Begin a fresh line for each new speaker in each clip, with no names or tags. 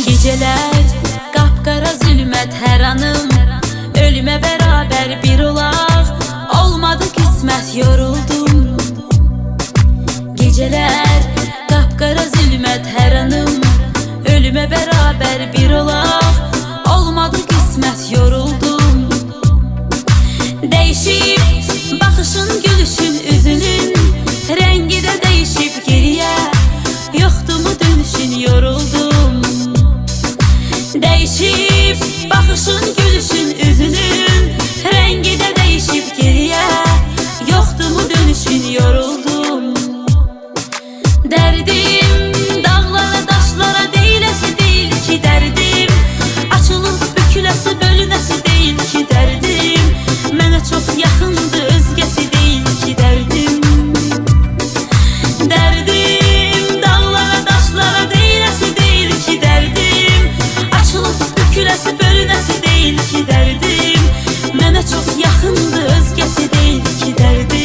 Geceler qapqara zülmət hər anım, ölümə bərabər bir olaq, olmadı qismət yoruldum. Geceler qapqara zülmət hər anım, ölümə bərabər bir olaq, olmadı qismət yoruldum. Değişip baxışın, gülüşün, üzünün rengi də değişip geriyə, yoxdu mu dönüşün, yoruldum. Değişip baxışın, gülüşün, üzünün rengi də değişip geriyə, yoxdu mu dönüşün, yoruldum. Derdim dağlara, daşlara deyiləsi deyil ki derdim, açılıb büküləsi, bölünəsi deyil ki derdim, mənə çox yaxındı, özgəsi deyil ki derdim. Derdim dağlara, daşlara deyiləsi deyil ki derdim, açılıb büküləsi, bölünəsi deyil ki derdim, mənə çox yaxındı, özgəsi deyil ki derdim.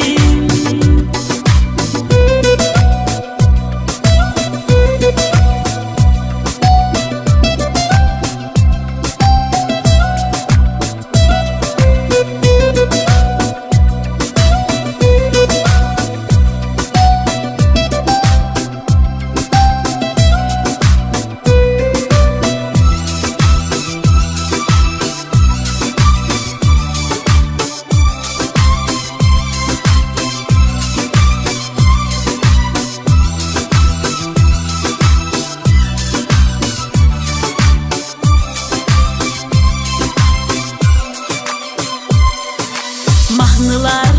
Mahnılar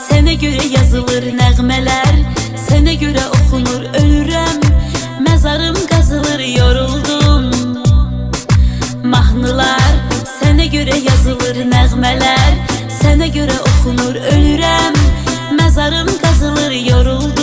sənə görə yazılır, nəğmələr sənə görə oxunur, ölürəm, məzarım qazılır, yoruldum. Mahnılar sənə görə yazılır, nəğmələr sənə görə oxunur, ölürəm, məzarım qazılır, yoruldum.